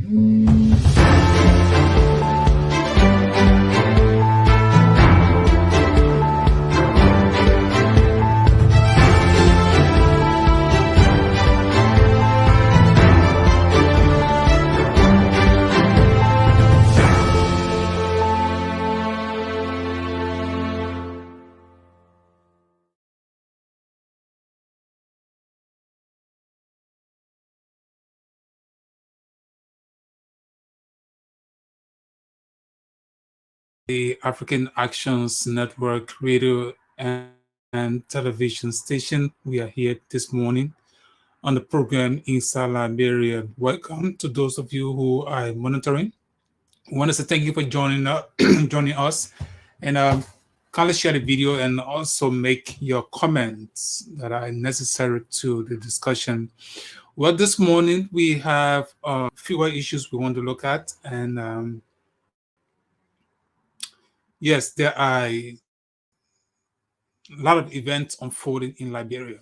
The African Actions Network radio and television station. We are here this morning on the program Inside Liberia. Welcome to those of you who are monitoring. I want to say thank you for joining us, and kindly share the video and also make your comments that are necessary to the discussion. Well, this morning we have fewer issues we want to look at, and yes, there are a lot of events unfolding in Liberia.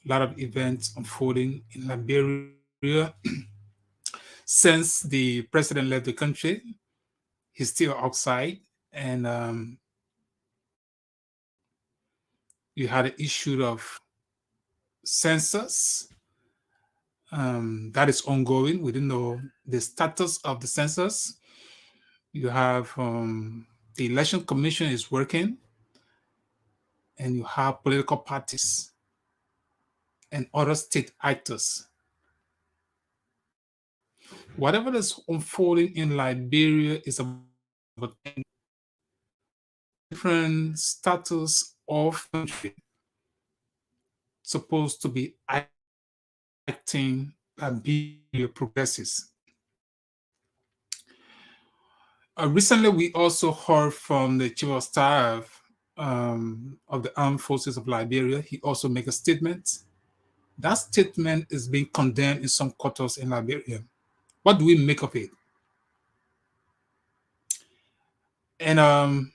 A lot of events unfolding in Liberia. Since the president left the country, he's still outside, and you had an issue of census that is ongoing. We don't know the status of the census. You have the election commission is working, and you have political parties and other state actors. Whatever is unfolding in Liberia is about different status of country supposed to be acting and be progresses. Recently, we also heard from the chief of staff of the armed forces of Liberia. He also made a statement. That statement is being condemned in some quarters in Liberia. What do we make of it? And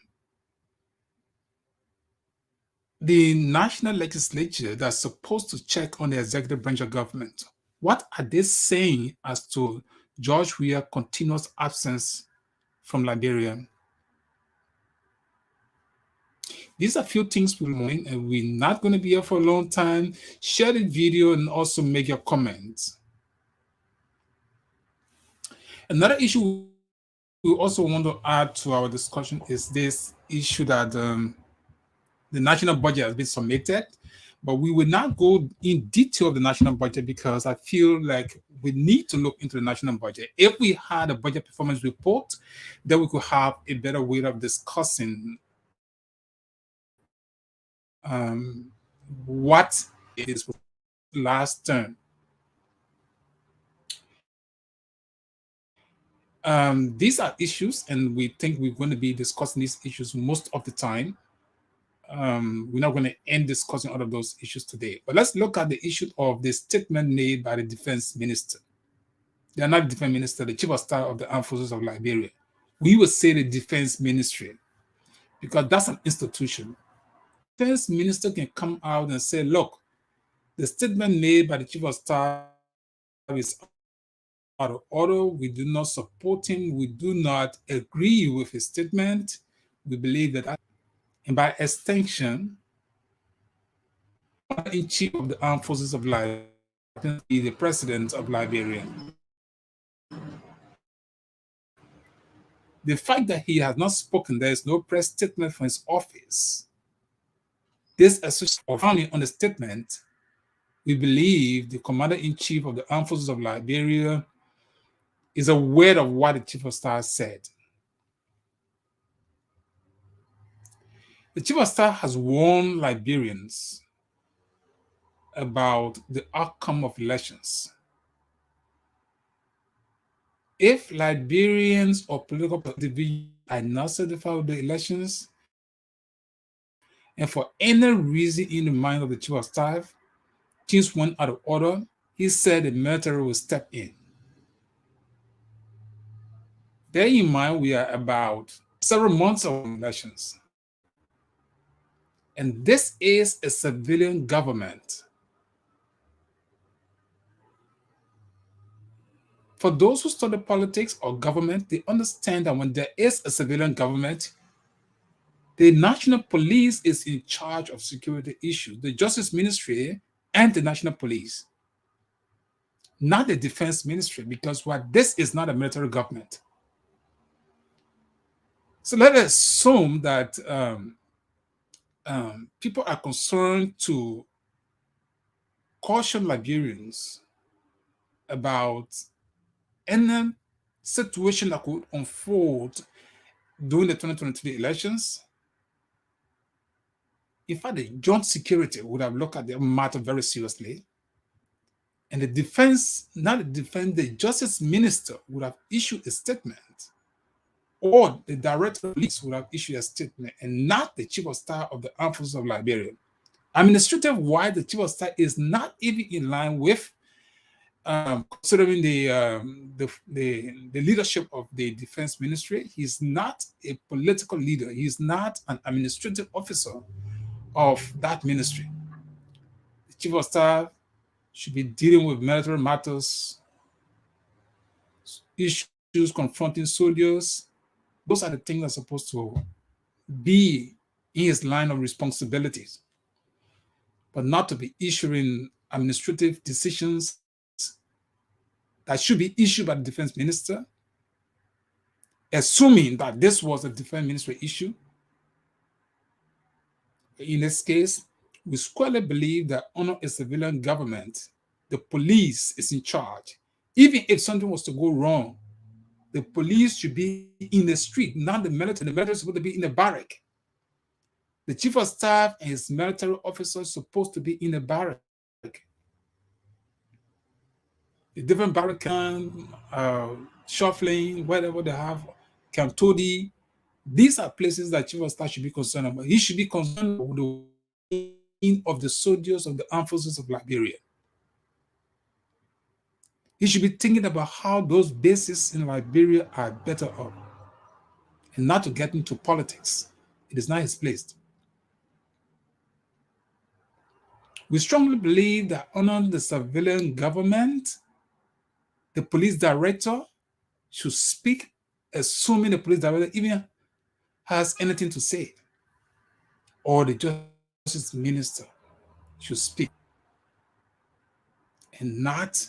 the national legislature that's supposed to check on the executive branch of government, what are they saying as to George Weah's continuous absence from Liberia? These are a few things we're doing, and we're not going to be here for a long time. Share the video and also make your comments. Another issue we also want to add to our discussion is this issue that the national budget has been submitted, but we will not go in detail of the national budget because I feel like we need to look into the national budget. If we had a budget performance report, then we could have a better way of discussing what is last term. These are issues, and we think we're going to be discussing these issues most of the time. We're not going to end discussing all of those issues today. But let's look at the issue of the statement made by the defense minister. They are not the defense minister, the chief of staff of the armed forces of Liberia. We would say the defense ministry because that's an institution. The defense minister can come out and say, look, the statement made by the chief of staff is out of order. We do not support him. We do not agree with his statement. We believe that, and by extension, in chief of the armed forces of Liberia, the president of Liberia. The fact that he has not spoken, there is no press statement from his office. This association on the statement, we believe the commander-in-chief of the armed forces of Liberia is aware of what the chief of staff said. The chief of staff has warned Liberians about the outcome of elections. If Liberians or political individuals are not certified with the elections, and for any reason in the mind of the chief of staff, things went out of order, he said the military will step in. Bear in mind, we are about several months of elections. And this is a civilian government. For those who study politics or government, they understand that when there is a civilian government, the national police is in charge of security issues, the justice ministry and the national police, not the defense ministry, because what this is not a military government. So let us assume that people are concerned to caution Liberians about any situation that could unfold during the 2023 elections. In fact, the joint security would have looked at the matter very seriously. And the defense, not the defense, the justice minister would have issued a statement, or the director of police would have issued a statement, and not the chief of staff of the armed forces of Liberia. Administrative wise, the chief of staff is not even in line with considering the leadership of the defense ministry. He's not a political leader. He's not an administrative officer of that ministry. The chief of staff should be dealing with military matters, issues confronting soldiers. Those are the things that are supposed to be in his line of responsibilities, but not to be issuing administrative decisions that should be issued by the defense minister, assuming that this was a defense ministry issue. In this case, we squarely believe that under a civilian government, the police is in charge. Even if something was to go wrong, the police should be in the street, not the military. The military is supposed to be in the barrack. The chief of staff and his military officers supposed to be in the barrack. The different barrack can, shuffling, whatever they have, Cantodi. These are places that chief of staff should be concerned about. He should be concerned with the well-being of the soldiers of the armed forces of Liberia. He should be thinking about how those bases in Liberia are better off, and not to get into politics. It is not his place. We strongly believe that under the civilian government, the police director should speak, assuming the police director even has anything to say, or the justice minister should speak, and not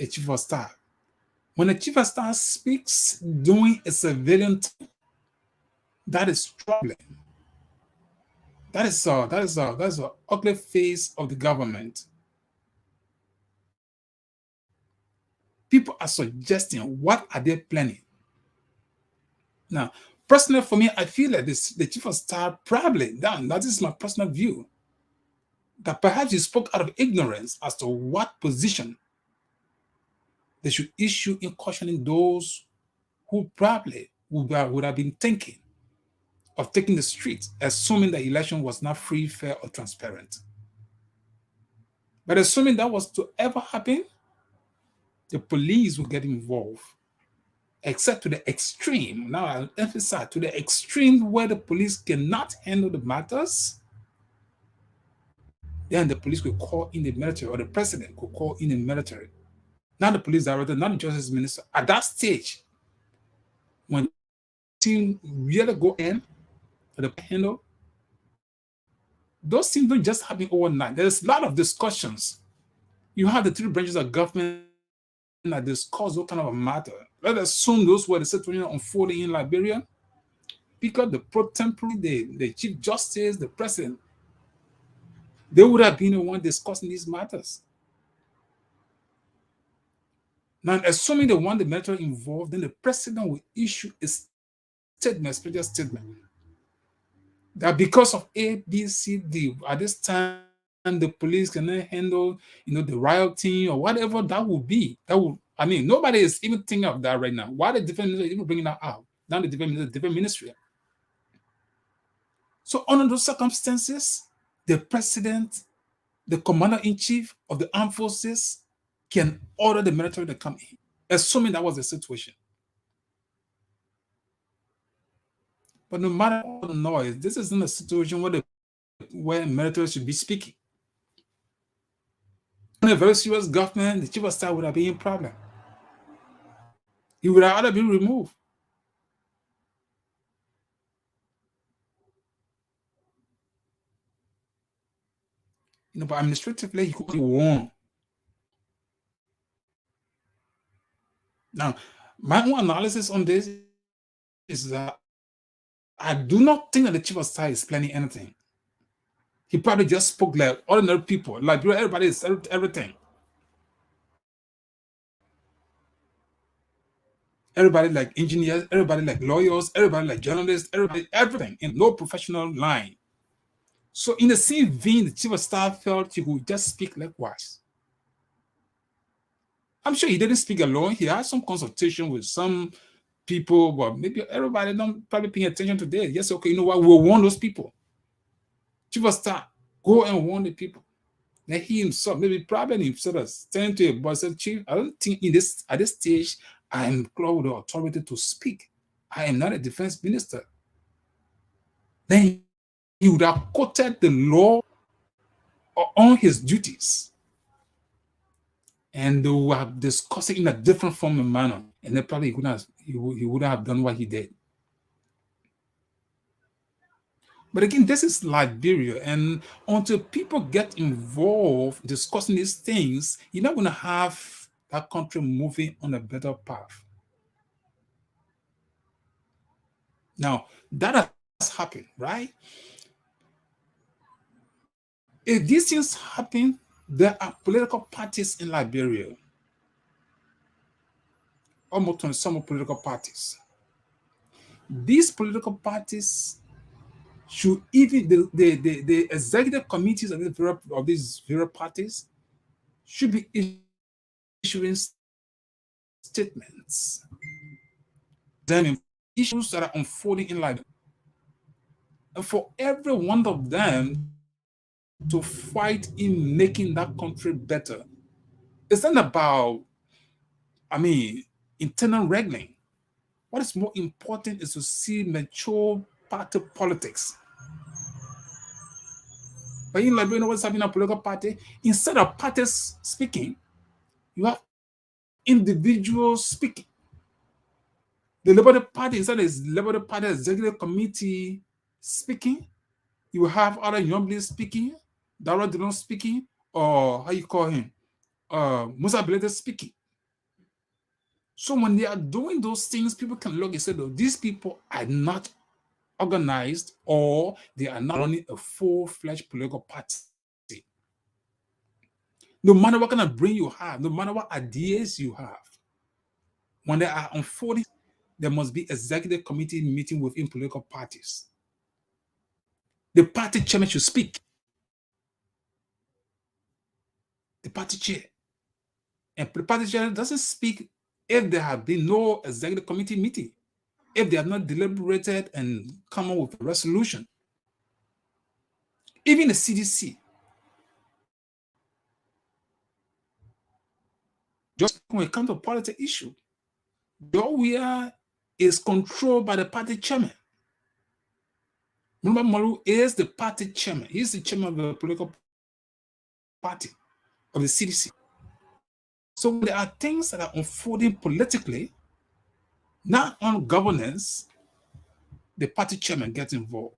a chief of staff. When a chief of staff speaks during a civilian time, that is troubling. That is an ugly face of the government. People are suggesting, what are they planning? Now, personally, for me, I feel like the chief of staff probably, that is my personal view, that perhaps he spoke out of ignorance as to what position they should issue in cautioning those who probably would have been thinking of taking the street, assuming the election was not free, fair, or transparent. But assuming that was to ever happen, the police will get involved, except to the extreme. Now, I'll emphasize, to the extreme where the police cannot handle the matters, then the police could call in the military, or the president could call in the military. Not the police director, not the justice minister. At that stage, when the team really go in, or the handle, those things don't just happen overnight. There's a lot of discussions. You have the three branches of government that discuss what kind of a matter. Let's assume those were the situation unfolding in Liberia, because the pro tempore, the chief justice, the president, they would have been the one discussing these matters. Now, assuming they want the military involved, then the president will issue a statement, special statement, that because of A, B, C, D, at this time, the police cannot handle, the rioting or whatever that will be. Nobody is even thinking of that right now. Why the defense ministry even bringing that out? Now the defense ministry. So under those circumstances, the president, the commander-in-chief of the armed forces, can order the military to come in, assuming that was the situation. But no matter what the noise, this isn't a situation where military should be speaking. In a very serious government, the chief of staff would have been a problem. He would have either been removed. But administratively, he could won. Now, my own analysis on this is that I do not think that the chief of staff is planning anything. He probably just spoke like ordinary people, like everybody is everything. Everybody like engineers, everybody like lawyers, everybody like journalists, everybody, everything in no professional line. So in the same vein, the chief of staff felt he would just speak likewise. I'm sure he didn't speak alone. He had some consultation with some people, but maybe everybody don't probably pay attention to this. Yes, okay, you know what? We'll warn those people. Chief of staff, go and warn the people. Then he himself, maybe probably himself, stand to a boss said, Chief, I don't think at this stage I am clothed with the authority to speak. I am not a defense minister. Then he would have quoted the law on his duties. And they would have discussed it in a different form and manner. And then probably he would have done what he did. But again, this is Liberia, and until people get involved discussing these things, you're not going to have that country moving on a better path. Now, that has happened, right? If these things happen, there are political parties in Liberia, almost 20 some political parties. These political parties should even the executive committees of these various parties should be issuing statements them issues that are unfolding in life, and for every one of them to fight in making that country better. It's not about, internal wrangling. What is more important is to see mature party politics. But in Liberia, what's happening in a political party? Instead of parties speaking, you have individuals speaking. The Liberal Party, instead of the Liberal Party Executive Committee speaking, you will have other young ladies speaking, Dara Dillon speaking, or how you call him, Musa Belete speaking. So when they are doing those things, people can look and say, "Oh, these people are not organized, or they are not running a full-fledged political party." No matter what kind of brain you have, no matter what ideas you have, when they are unfolding, there must be executive committee meeting within political parties. The party chairman should speak. The party chair. And the party chair doesn't speak if there have been no executive committee meeting, if they have not deliberated and come up with a resolution. Even the CDC, just when it comes to political issue, Joia is controlled by the party chairman. Remember, Maru is the party chairman. He's the chairman of the political party of the CDC. So there are things that are unfolding politically, not on governance. The party chairman gets involved.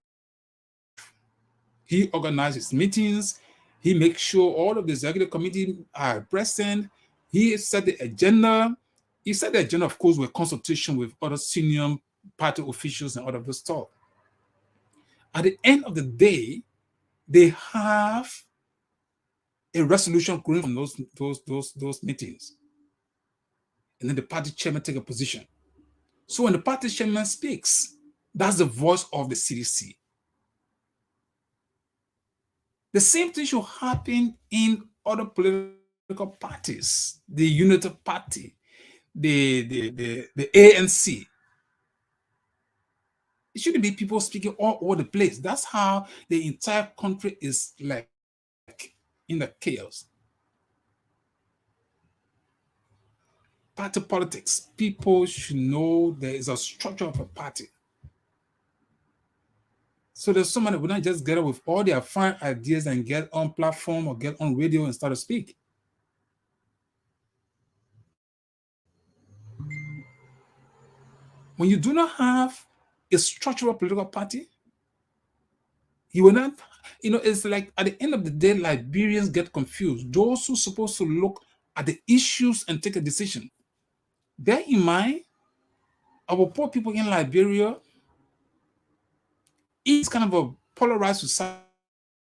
He organizes meetings. He makes sure all of the executive committee are present. He set the agenda. He set the agenda, of course, with consultation with other senior party officials and all of the stuff. At the end of the day, they have a resolution growing from those meetings. And then the party chairman take a position. So when the party chairman speaks, that's the voice of the CDC. The same thing should happen in other political parties, the Unity Party, the ANC. It shouldn't be people speaking all over the place. That's how the entire country is like in the chaos. Party politics. People should know there is a structure of a party. So there's somebody who not just get up with all their fine ideas and get on platform or get on radio and start to speak. When you do not have a structural political party, you will not, it's like at the end of the day, Liberians get confused. Those who are supposed to look at the issues and take a decision. Bear in mind, our poor people in Liberia is kind of a polarized society,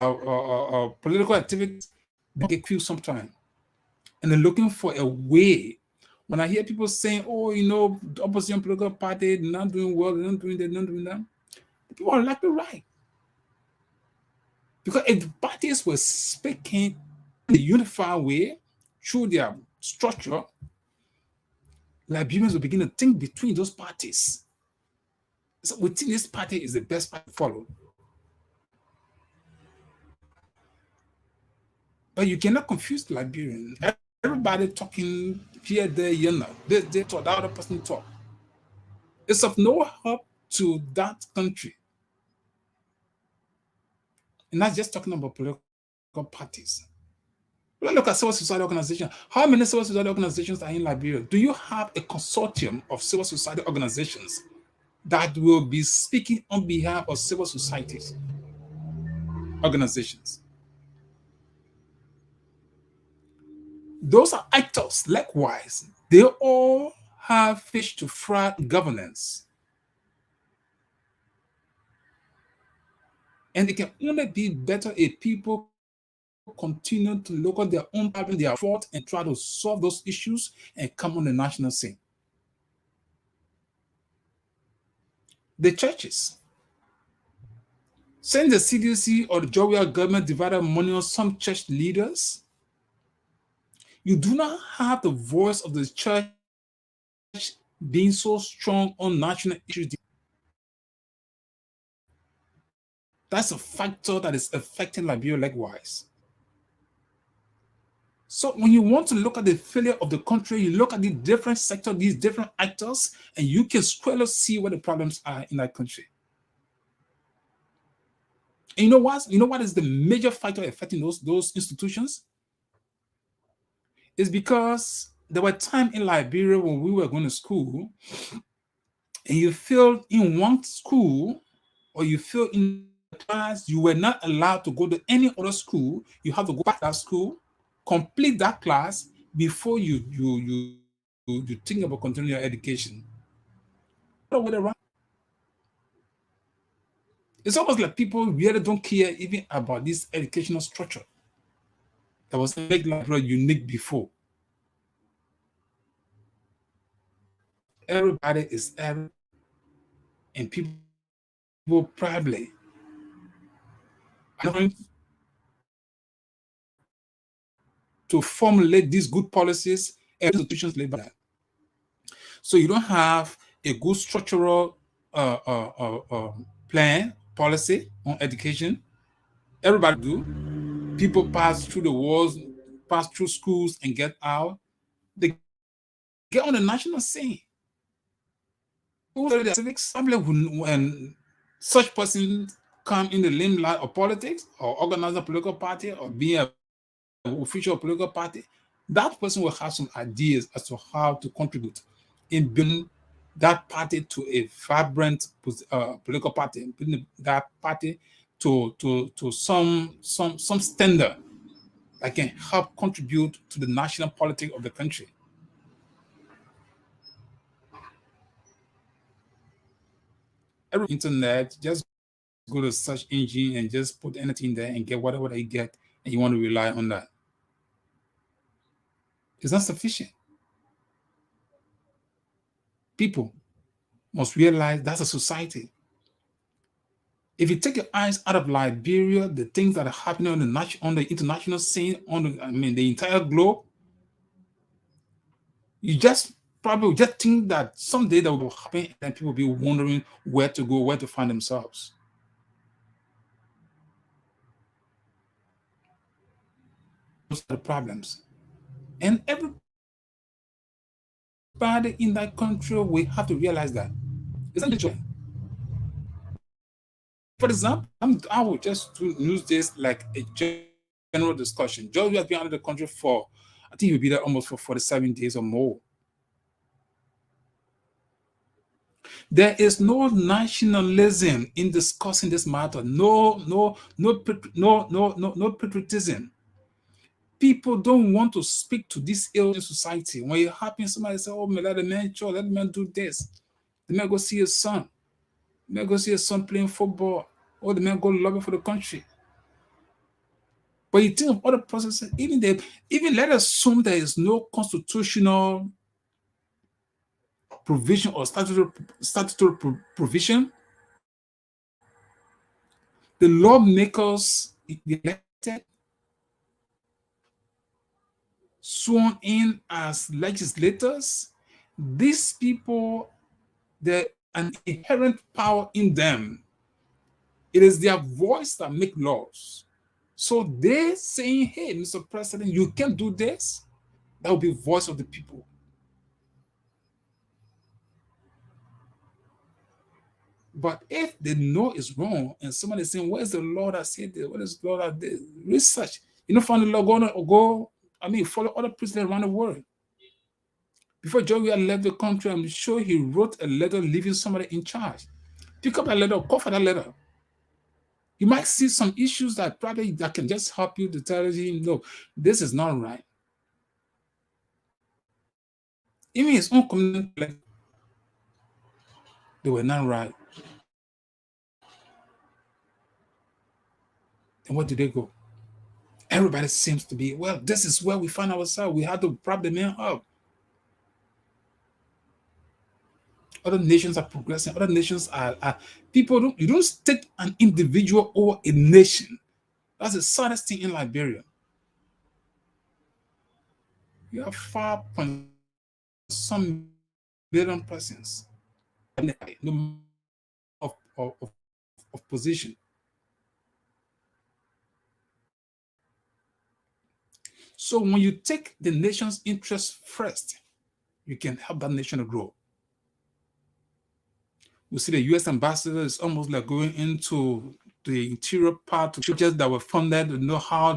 political activities, they get confused sometimes. And they're looking for a way. When I hear people saying, oh, the opposition political party, they're not doing well, they're not doing that, they're not doing that, people are likely right. Because if the parties were speaking in a unified way through their structure, Liberians will begin to think between those parties. So we think this party is the best party to follow. But you cannot confuse Liberians. Everybody talking here, there, they talk, that other person talk. It's of no help to that country. And not just talking about political parties. Let's look at civil society organizations. How many civil society organizations are in Liberia? Do you have a consortium of civil society organizations that will be speaking on behalf of civil societies organizations? Those are actors. Likewise, they all have fish to fry governance. And it can only be better if people continue to look at their own problem, their fault, and try to solve those issues and come on the national scene. The churches. Since the CDC or the Georgia government divided money on some church leaders, you do not have the voice of the church being so strong on national issues. That's a factor that is affecting Liberia likewise. So when you want to look at the failure of the country, you look at the different sectors, these different actors, and you can squarely see where the problems are in that country. And you know what? You know what is the major factor affecting those institutions? It's because there were times in Liberia when we were going to school, and you feel in one school, or you feel in class, you were not allowed to go to any other school. You have to go back to that school, complete that class before you think about continuing your education. It's almost like people really don't care even about this educational structure that was make Liberia unique before. Everybody is every, and people probably are going to formulate these good policies and institutions laid by that. So you don't have a good structural plan, policy on education. Everybody do. People pass through the walls, pass through schools and get out. They get on the national scene. The civics, probably when such persons come in the limelight of politics or organize a political party or be an official political party, that person will have some ideas as to how to contribute in building that party to a vibrant political party, building that party to some standard that can help contribute to the national politics of the country. Every internet, just go to search engine and just put anything there and get whatever they get, and you want to rely on that. It's not sufficient. People must realize that's a society. If you take your eyes out of Liberia, the things that are happening on the international scene, the entire globe, you just probably just think that someday that will happen, and people will be wondering where to go, where to find themselves. Those are the problems. And everybody in that country will have to realize that. It's not just, for example, I will just use this like a general discussion. George has been out of the country for, I think he'll be there almost for 47 days or more. There is no nationalism in discussing this matter. No patriotism. People don't want to speak to this ill in society. When it happens, somebody say, "Oh, man, let the man chill, let the man do this." The man go see his son. The man go see his son playing football. Or the man go lobby for the country. But you think of other processes, even let us assume there is no constitutional provision or statutory provision. The lawmakers elected, sworn in as legislators, these people, there's an inherent power in them. It is their voice that make laws. So they saying, "Hey, Mr. President, you can't do this." That will be voice of the people. But if they know it's wrong and somebody is saying, "Where's the law that said this? What is the law that did?" Research. You know, find the law follow other presidents around the world. Before George Weah left the country, I'm sure he wrote a letter leaving somebody in charge. Pick up that letter, call for that letter. You might see some issues that probably that can just help you to tell him, "No, this is not right." Even his own community, they were not right. And where did they go? Everybody seems to be, "Well, this is where we find ourselves. We had to prop the man up." Other nations are progressing. Other nations are people. You don't take an individual or a nation. That's the saddest thing in Liberia. You have 5 point some billion persons of, of, of, of position. So when you take the nation's interest first, you can help that nation to grow. We see the U.S. ambassador is almost like going into the interior part of projects that were funded to know how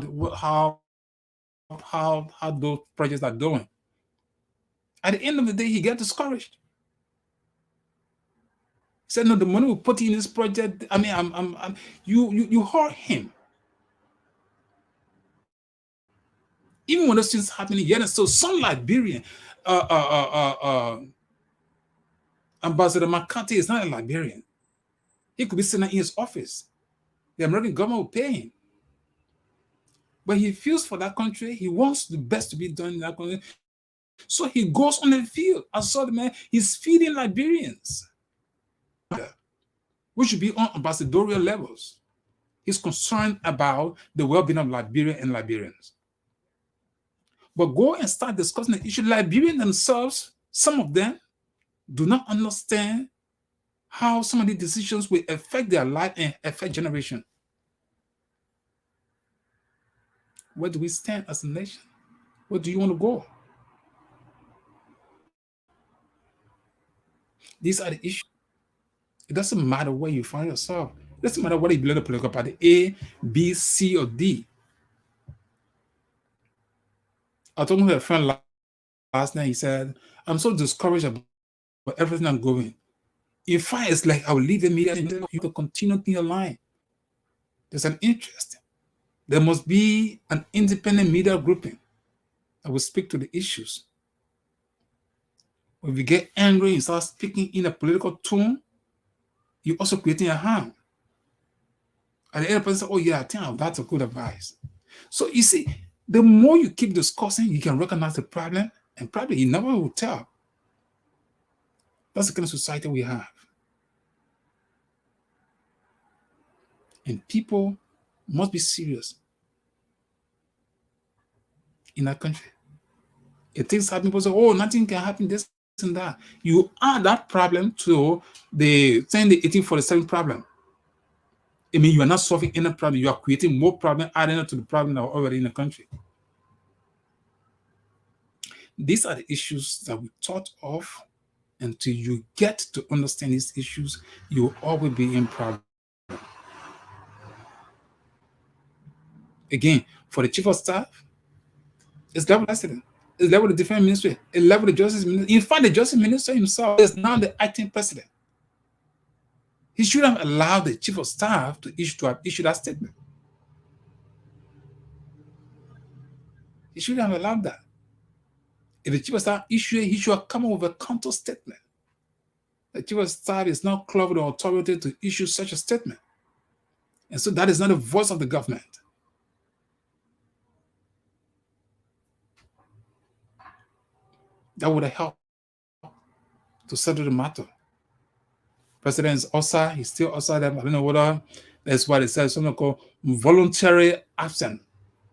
those projects are doing. At the end of the day, he got discouraged. He said, "No, the money we put in this project. I mean, you hurt him." Even when those things happening, yet so some Liberian Ambassador McCarthy is not a Liberian. He could be sitting in his office. The American government will pay him. But he feels for that country. He wants the best to be done in that country. So he goes on the field. I saw the man, he's feeding Liberians. We should be on ambassadorial levels. He's concerned about the well-being of Liberia and Liberians. But go and start discussing the issue. Liberians themselves, some of them, do not understand how some of the decisions will affect their life and affect generation. Where do we stand as a nation? Where do you want to go? These are the issues. It doesn't matter where you find yourself. It doesn't matter whether you belong to a political party A, B, C, or D. I was talking to a friend last night. He said, "I'm so discouraged about everything I'm going. In fact, it's like I will leave the media and you can continue in your line. There's an interest. There must be an independent media grouping that will speak to the issues. When we get angry and start speaking in a political tone, you're also creating a harm. And the other person says, "Oh yeah, I think that's a good advice." So you see, the more you keep discussing, you can recognize the problem, and probably you never will tell. That's the kind of society we have. And people must be serious in that country. If things happen, people say, "Oh, nothing can happen, this and that." You add that problem to the 1847 problem. I mean, you are not solving any problem. You are creating more problem, adding to the problem that are already in the country. These are the issues that we thought of. Until you get to understand these issues, you will always be in problem. Again, for the chief of staff, it's level president, it's level the defense ministry, it's level the justice minister. In fact, the justice minister himself is now the acting president. He should have allowed the chief of staff to have issued that statement. He should have allowed that. If the chief of staff issued it, he should have come up with a counter statement. The chief of staff is not clothed with authority to issue such a statement. And so that is not the voice of the government. That would have helped to settle the matter. President is outside, he's still outside. I don't know whether that's why they said something called voluntary absent.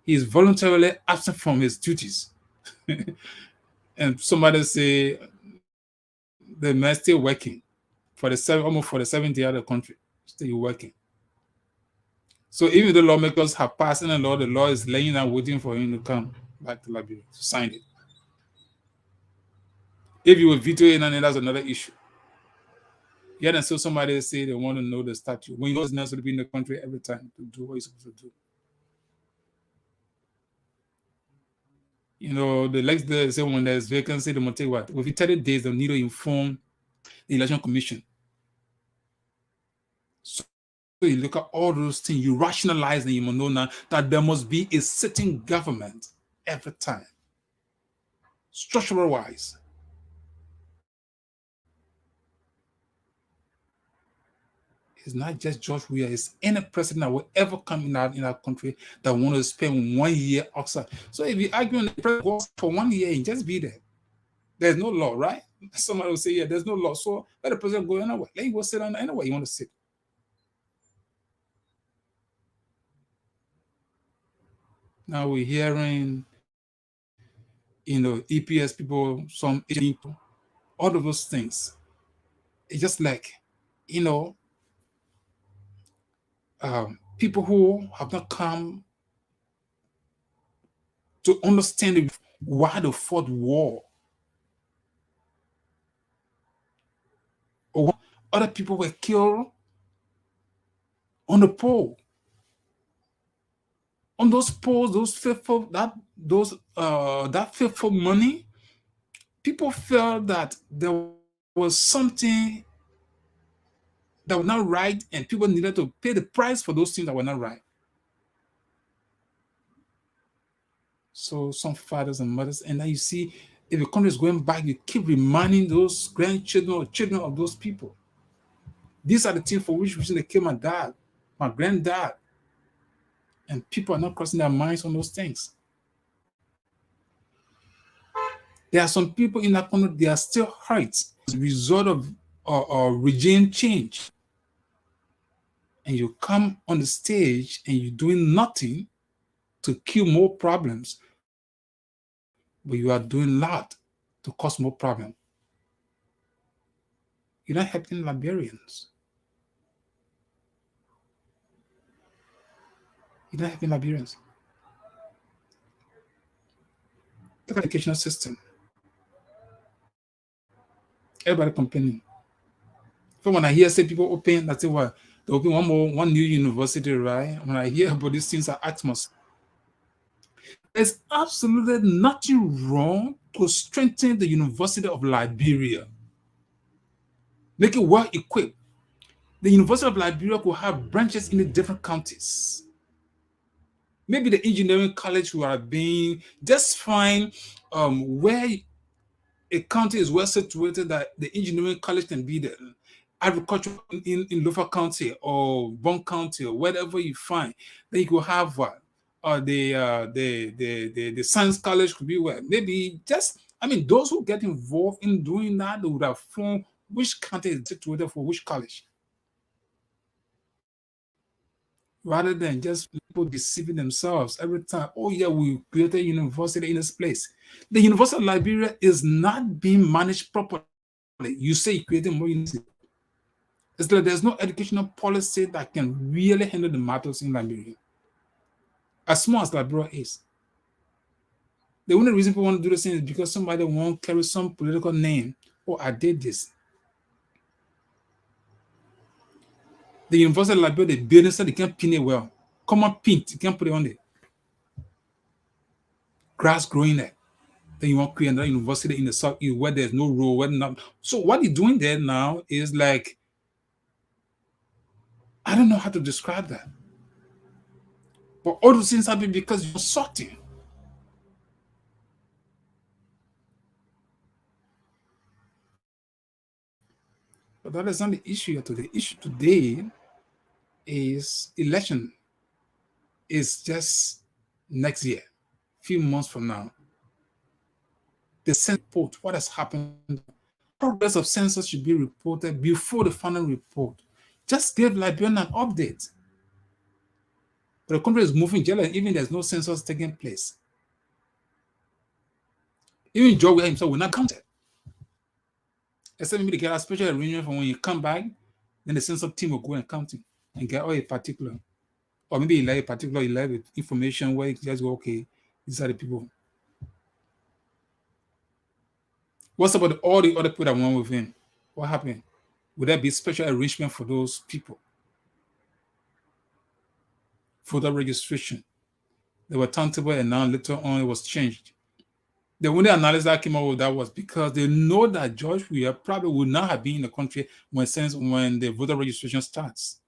He is voluntarily absent from his duties. And somebody say the man still working for almost for the 70 other country, still working. So even the lawmakers have passed in a law, the law is laying down waiting for him to come back to Liberia to sign it. If you will veto it, then that's another issue. Yeah, and so somebody say they want to know the statute when you're not supposed to be in the country every time to do what you're supposed to do. You know, the next day say when there's vacancy, they must take what? Within 30 days, they need to inform the election commission. So you look at all those things, you rationalize, and you must know now that there must be a sitting government every time, structural wise. It's not just George Weah, it's any president that will ever come in our country that want to spend 1 year outside. So if you argue on the president for 1 year, he just be there. There's no law, right? Somebody will say, yeah, there's no law. So let the president go anywhere. Let him go sit down anywhere you want to sit. Now we're hearing, EPS people, some people, all of those things. It's just like, people who have not come to understand why they fought war. Or other people were killed on the pole. On those poles, that faithful money, people felt that there was something that was not right, and people needed to pay the price for those things that were not right. So some fathers and mothers, and then you see, if the country is going back, you keep reminding those grandchildren or children of those people. These are the things for which reason they killed my dad, my granddad. And people are not crossing their minds on those things. There are some people in that country, they are still hurt as a result of regime change. And you come on the stage and you're doing nothing to kill more problems, but you are doing a lot to cause more problems. You're not helping Liberians. You're not helping Liberians. Look at the educational system. Everybody complaining. So when I hear say people open, I say, well, they open one new university, right? When I hear about these things, I ask myself, there's absolutely nothing wrong to strengthen the University of Liberia. Make it well equipped. The University of Liberia could have branches in the different counties. Maybe the engineering college would have been just fine where a county is well situated that the engineering college can be there. Agriculture in Lofa County or Bon County or wherever you find, then you could have one. The science college could be where maybe just, those who get involved in doing that, they would have found which county is situated for which college, rather than just people deceiving themselves every time. Oh yeah, we created a university in this place. The University of Liberia is not being managed properly. You say you created more university. It's like there's no educational policy that can really handle the matters in Liberia. As small as Liberia is. The only reason people want to do this thing is because somebody won't carry some political name. Oh, I did this. The University of Liberia, the building said they can't pin it well. Common paint, you can't put it on there. Grass growing there. Then you want to create another university in the south where there's no road, where not. So what you're doing there now is like I don't know how to describe that. But all those things happen because you're sorting. But that is not the issue here today. The issue today is election is just next year, few months from now. The census report, what has happened, progress of census should be reported before the final report. Just give Liberian an update. But the country is moving jealous, even there's no census taking place. Even George himself will not count it. Except maybe they get a special arrangement for when you come back, then the census team will go and count it and get all a particular. Or maybe you like a particular, you like information where you just go, okay, these are the people. What's about all the other people that went with him? What happened? Would there be special arrangement for those people? For the registration. They were countable and now later on it was changed. The only analysis that came out with that was because they know that George Weah probably would not have been in the country when the voter registration starts.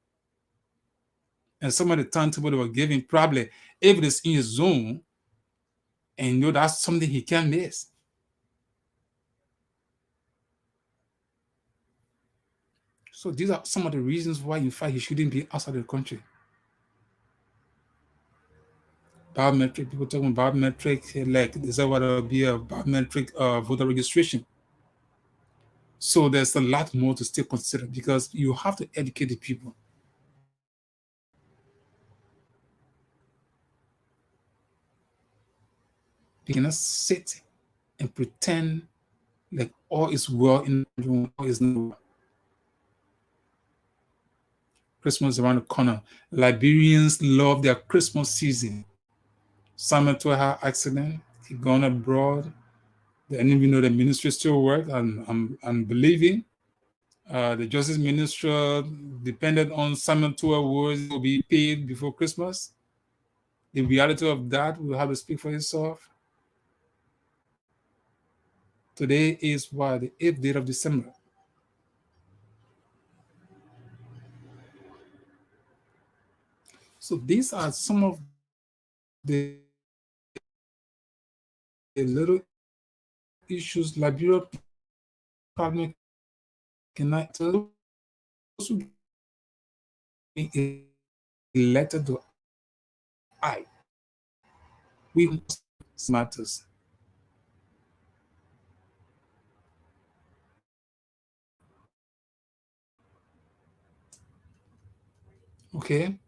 And some of the timetable they were giving probably, if it is in his zone, and you know that's something he can't miss. So these are some of the reasons why, in fact, he shouldn't be outside the country. Biometric, people talking about biometric, like there's what will be a biometric voter registration. So there's a lot more to still consider because you have to educate the people. You cannot sit and pretend like all is well in the room, all is not well. Christmas is around the corner. Liberians love their Christmas season. Samuel to her accident, he gone abroad. They didn't even know the ministry still worked, and I'm believing the justice minister depended on Samuel Tour words will be paid before Christmas. The reality of that will have to speak for itself. Today is what, the 8th day of December. So these are some of the little issues Liberia probably cannot elected to I. We matters. Okay.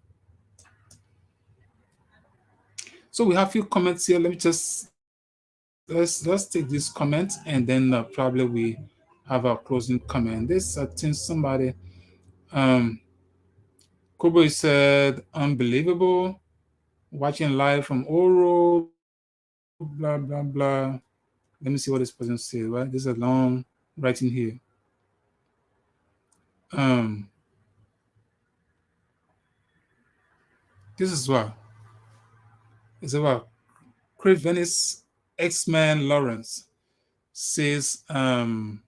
So we have a few comments here. Let me just let's take this comment and then probably we have our closing comment. This I think somebody Kobo said unbelievable. Watching live from Oro, blah blah blah. Let me see what this person said. Right, this is a long writing here. This is what it's about. Chris Venice, X-Man Lawrence says the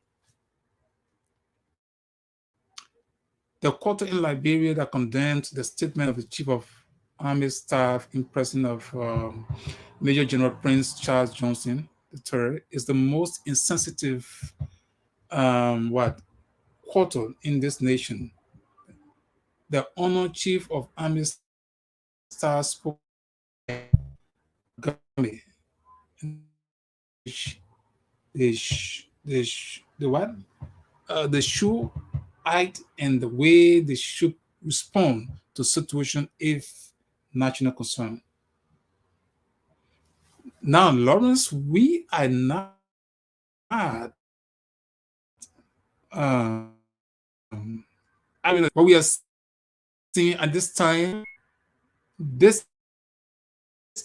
court in Liberia that condemned the statement of the chief of army staff in person of Major General Prince Charles Johnson III is the most insensitive court in this nation. The honored chief of army staff spoke the what? The shoe height and the way they should respond to situation if national concern. Now, Lawrence, we are not I mean, what we are seeing at this time, this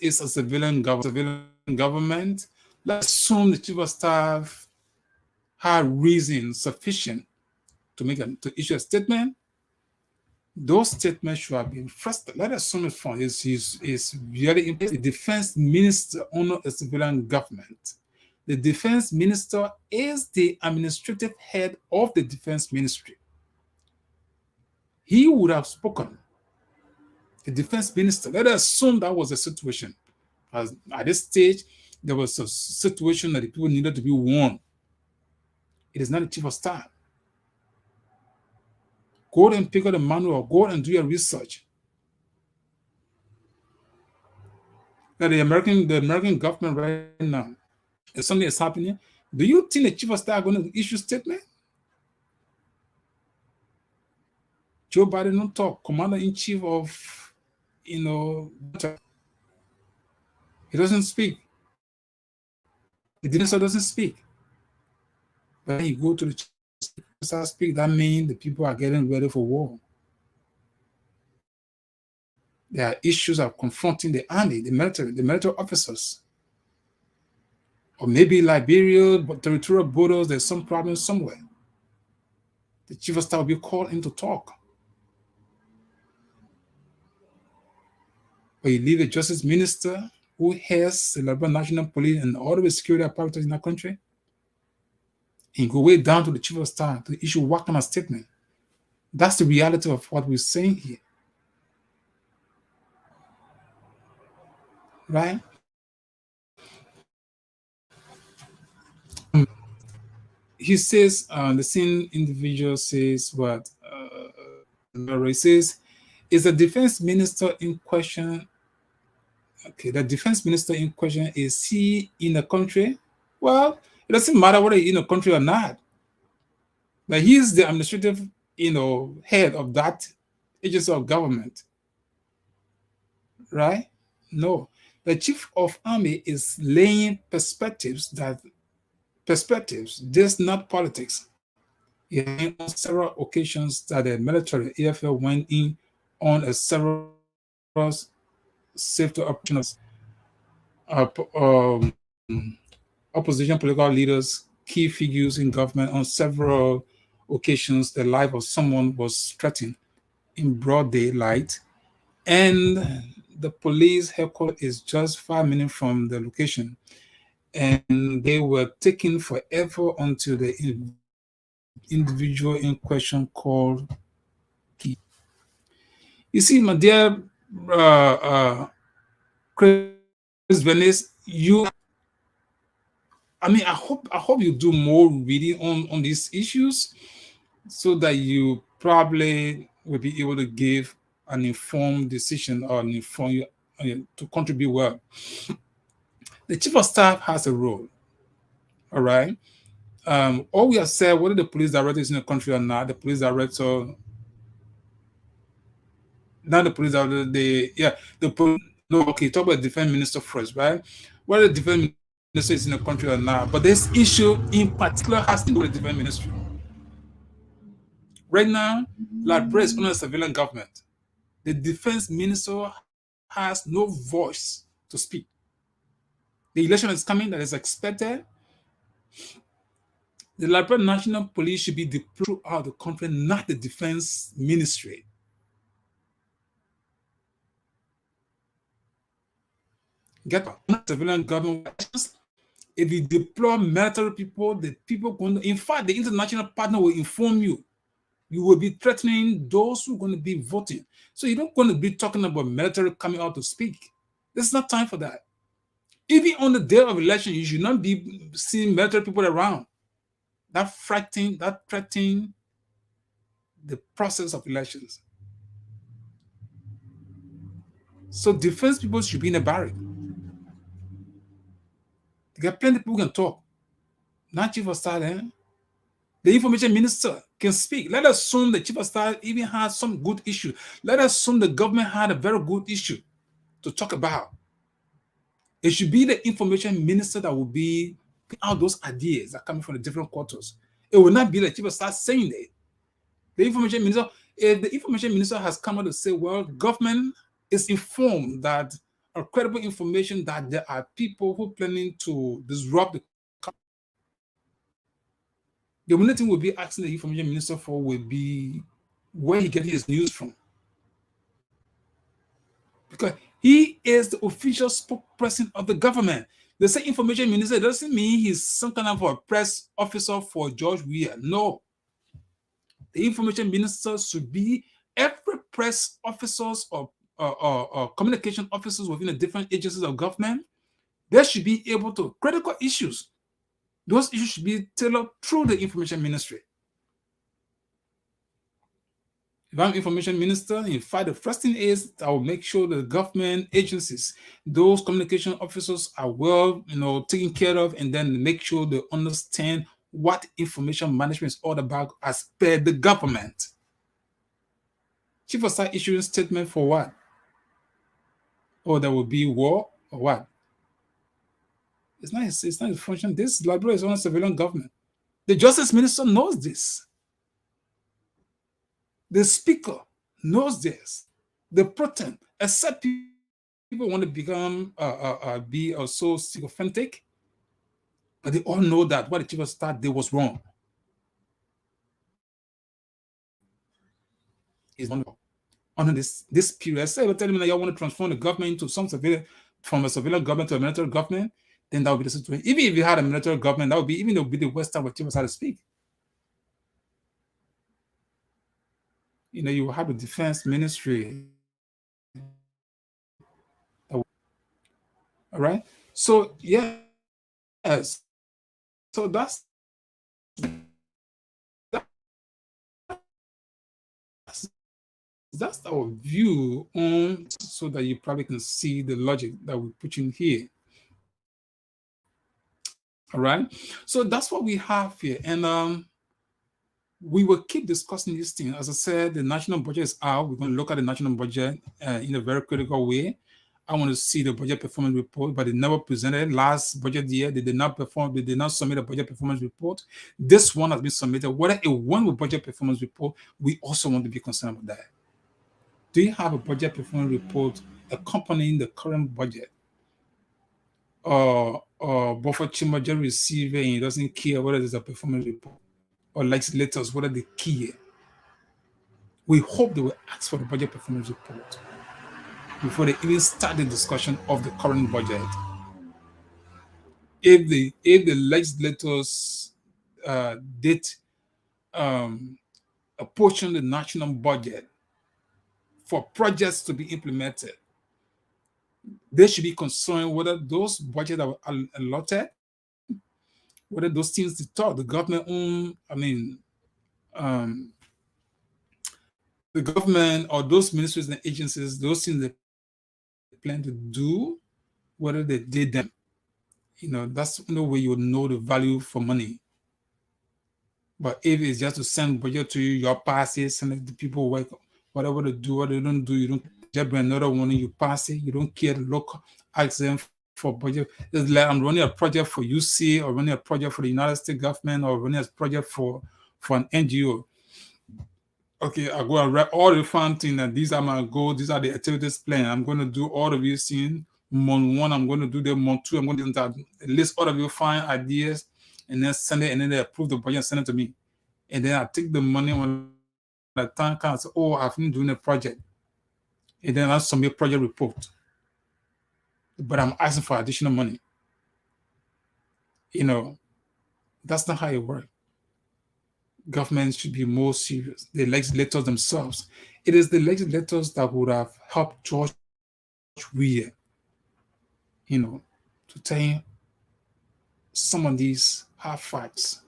is a civilian government. Let's assume the chief of staff had reason sufficient to issue a statement. Those statements should have been first. Let us assume is really in place. The defense minister owns a civilian government. The defense minister is the administrative head of the defense ministry. he would have spoken. The defense minister, let us assume that was the situation. As at this stage, there was a situation that the people needed to be warned. It is not the chief of staff. Go and pick up the manual, go and do your research. Now the American government right now, if something is happening, do you think the chief of staff are going to issue statement? Joe Biden don't talk. Commander-in-chief of, he doesn't speak. The minister doesn't speak. But when you go to the chief of staff speak, that means the people are getting ready for war. There are issues of confronting the army, the military officers. Or maybe Liberia, but territorial borders, there's some problem somewhere. The chief of staff will be called in to talk. But you leave a justice minister who has the Liberia National Police and all of the security apparatus in that country, and go way down to the chief of staff to issue what kind of statement. That's the reality of what we're saying here. Right? He says, the same individual says what? He says, is the defense minister in question? Okay, the defense minister in question, is he in the country? Well, it doesn't matter whether he's in the country or not. But he's the administrative, head of that agency of government. Right? No. The chief of army is laying perspectives, this not politics. On several occasions that the military AFL went in on a several safety operations. Opposition political leaders, key figures in government, on several occasions, the life of someone was threatened in broad daylight, and the police headquarters is just 5 minutes from the location, and they were taken forever until the individual in question called key. You see, my dear Chris Venice, I hope you do more reading on these issues, so that you probably will be able to give an informed decision or to contribute well. The chief of staff has a role. All right. All we have said, whether the police director is in the country or not, the police director, not the police director, talk about the defense minister first, right? Whether the defense minister is in the country or not, but this issue in particular has to do with the defense ministry. Right now, Liberia is under a civilian government. The defense minister has no voice to speak. The election is coming that is expected. The Liberia National Police should be deployed throughout the country, not the defense ministry. Get civilian government. If you deploy military people, the people going to, in fact, the international partner will inform you. You will be threatening those who are going to be voting. So you're not going to be talking about military coming out to speak. There's not time for that. Even on the day of election, you should not be seeing military people around. That threatening the process of elections. So defense people should be in a barrack. There are plenty of people who can talk. Not chief of staff. The information minister can speak. Let us assume the chief of staff even has some good issue. Let us assume the government had a very good issue to talk about. It should be the information minister that will be out those ideas that are coming from the different quarters. It will not be the chief of staff saying it. The information minister, if the information minister has come out to say, well, government is informed that credible information that there are people who are planning to disrupt the country, the only thing we'll be asking the information minister for will be where he gets his news from. Because he is the official spokesperson of the government. The same information minister doesn't mean he's some kind of a press officer for George Weah. No. The information minister should be every press officers or communication officers within the different agencies of government, they should be able to critical issues. Those issues should be tailored through the information ministry. If I'm information minister, in fact, the first thing is I will make sure the government agencies, those communication officers are well, taken care of, and then make sure they understand what information management is all about as per the government. Chief of Staff issuing statement for what? Or there will be war or what? It's not a function. This Liberia is on a civilian government. The justice minister knows this. The speaker knows this. The president, except people want to become be so sycophantic, but they all know that what the chief of staff did was wrong. Is under this period. Say, tell me that you want to transform the government into from a civilian government to a military government, then that would be the situation. Even if you had a military government, that would be even though be the Western what chief of staff to speak. You have the defense ministry. All right. So yes. So that's our view on, so that you probably can see the logic that we put in here. All right. So that's what we have here. And we will keep discussing this thing. As I said, the national budget is out. We're going to look at the national budget in a very critical way. I want to see the budget performance report, but they never presented. Last budget year, they did not perform. They did not submit a budget performance report. This one has been submitted. Whether it went with budget performance report, we also want to be concerned about that. Do you have a budget performance report accompanying the current budget? Or Buffer Chimaja receive and he doesn't care whether there's a performance report, or legislators whether they care. We hope they will ask for the budget performance report before they even start the discussion of the current budget. If the legislators did apportion the national budget for projects to be implemented, they should be concerned whether those budgets that were allotted, whether those things they thought the government the government or those ministries and agencies, those things they plan to do, whether they did them. That's the way you would know the value for money. But if it's just to send budget to you, your pass it, send it to people work, whatever they do, what they don't do, you don't just bring another one, you pass it, you don't care to look, ask them for budget. It's like I'm running a project for UC, or running a project for the United States government, or running a project for an NGO. Okay, I go and write all the fun things, and these are my goals, these are the activities plan. I'm going to do all of these things. Month 1, I'm going to do them. Month 2, I'm going to do that. List all of your fine ideas, and then send it, and then they approve the budget and send it to me. And then I take the money when the time comes. Oh, I've been doing a project. And then I submit project report. But I'm asking for additional money. That's not how it works. Government should be more serious. The legislators themselves. It is the legislators that would have helped George Weah, to tell some of these hard facts.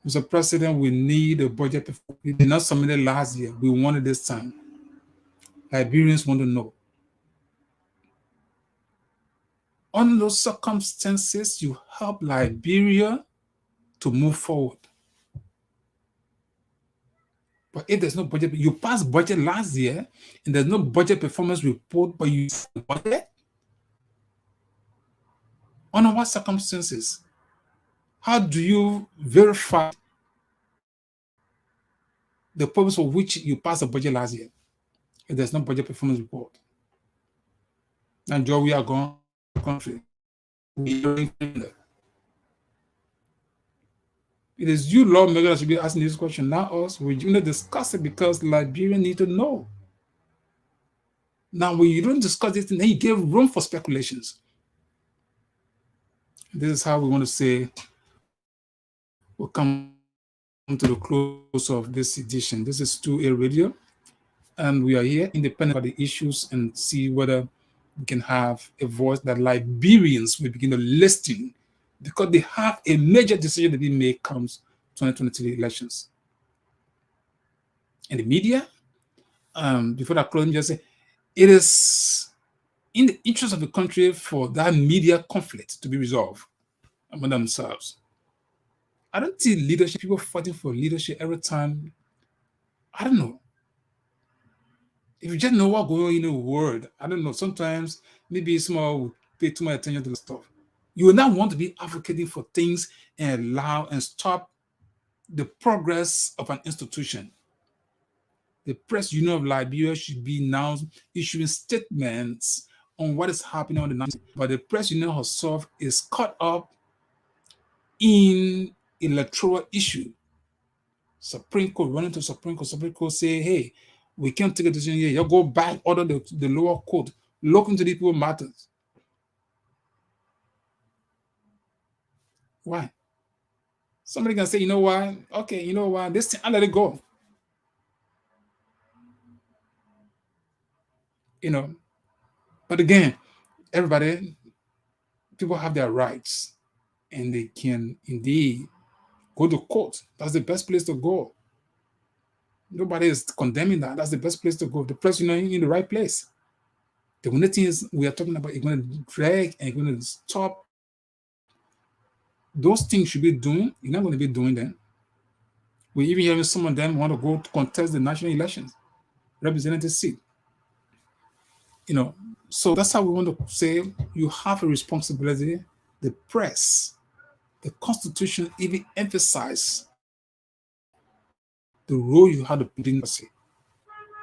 Mr. President, we need a budget. We did not submit it last year. We want it this time. Liberians want to know. Under those circumstances, you help Liberia to move forward. But if there's no budget, you passed budget last year, and there's no budget performance report, but you budget? Under what circumstances? How do you verify the purpose for which you passed the budget last year if there's no budget performance report? And Joe, we are going to the country. It is you, lawmakers, that should be asking this question, not us. We're going to discuss it because Liberians need to know. Now, when you don't discuss it, then you give room for speculations. This is how we want to say we'll come to the close of this edition. This is 2A Radio, and we are here independent of the issues and see whether we can have a voice that Liberians will begin to listen because they have a major decision to be made comes 2023 elections. And the media, before that closing, just say it is in the interest of the country for that media conflict to be resolved among themselves. I don't see leadership, people fighting for leadership every time. I don't know. If you just know what's going on in the world, I don't know. Sometimes maybe someone will pay too much attention to the stuff. You will not want to be advocating for things and allow and stop the progress of an institution. The Press Union of Liberia should be now issuing statements on what is happening on the national. But the Press Union herself is caught up in electoral issue. Supreme Court running to Supreme Court say, hey, we can't take a decision here. You go back, order the lower court. Look into the people matters. Why? Somebody can say, you know what? Okay, you know what? This thing, I let it go. You know, but again, everybody, people have their rights and they can indeed go to court. That's the best place to go. Nobody is condemning that. That's the best place to go. The press, in the right place. The only thing is we are talking about it's going to drag and going to stop. Those things should be doing. You're not going to be doing them. We're even hearing some of them want to go to contest the national elections, representative seat. So that's how we want to say you have a responsibility. The press, the Constitution even emphasize the role you have to play in democracy.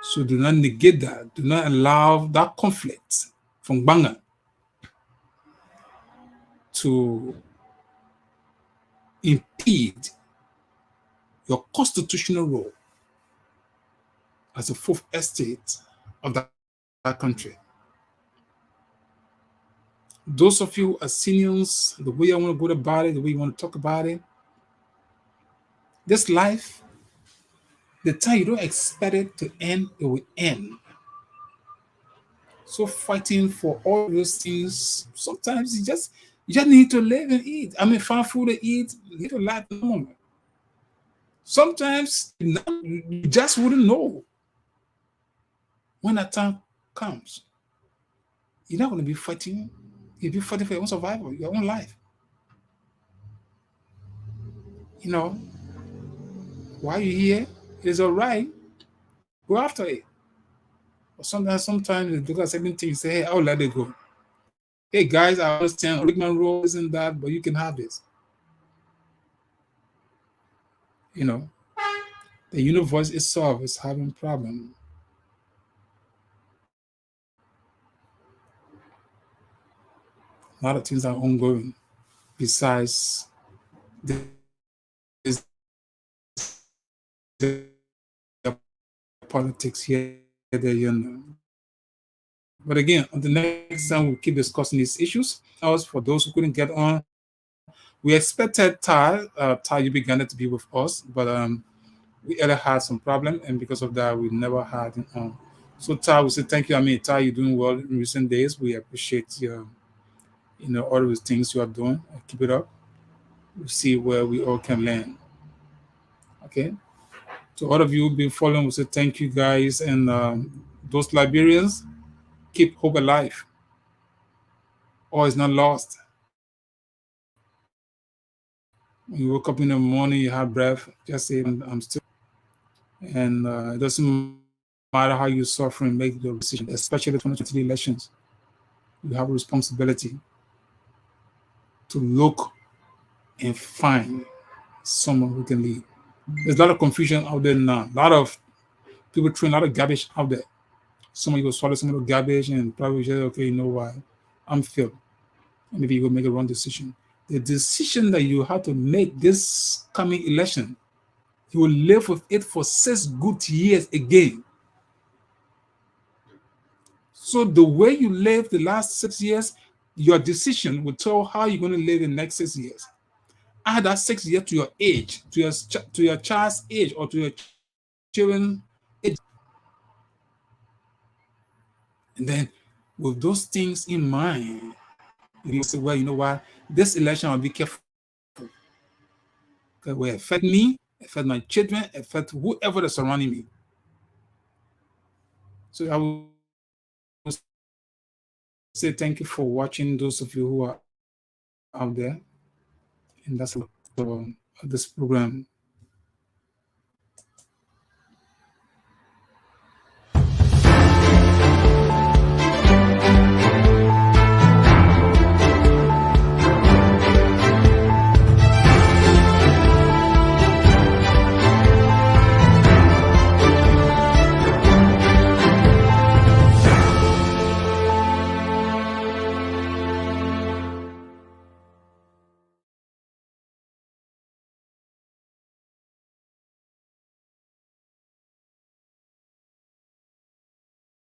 So do not negate that. Do not allow that conflict from Banga to impede your constitutional role as a fourth estate of that country. Those of you as seniors, the way I want to go about it, the way you want to talk about it, this life, the time you don't expect it to end, it will end. So fighting for all those things, sometimes you just need to live and eat. I mean, find food to eat, live a life normal. Sometimes you just wouldn't know when that time comes. You're not going to be fighting. You'll be fighting for your own survival, your own life. While you're here, it's all right. Go after it. But sometimes you look at certain things, say, hey, I'll let it go. Hey, guys, I understand Rickman role isn't that, but you can have this. The universe itself is having problem. A lot of things are ongoing besides this politics here, But again, on the next time we'll keep discussing these issues. As for those who couldn't get on, we expected Ty you began to be with us, but we either had some problem, and because of that, we never had him on. So Ty, we say thank you. I mean, Ty, you're doing well in recent days. We appreciate your, all those things you are doing. Keep it up. We'll see where we all can land. Okay. So all of you who've been following, we say thank you guys, and those Liberians, keep hope alive. All is not lost. When you wake up in the morning, you have breath, just say, I'm still. And it doesn't matter how you're suffering, make the decision, especially the 2023 elections. You have a responsibility to look and find someone who can lead. There's a lot of confusion out there now. A lot of people throwing a lot of garbage out there. Someone will swallow some of the garbage and probably say, okay, you know what? I'm filled. And maybe you will make a wrong decision. The decision that you have to make this coming election, you will live with it for 6 good years again. So the way you live the last 6 years, your decision will tell how you're going to live the next 6 years. add that 6 years to your age, to your child's age, or to your children's age. And then with those things in mind, you say, well, you know what, this election I'll be careful. It will affect me, affect my children, affect whoever is surrounding me. So I will say thank you for watching, those of you who are out there. And that's all for this program.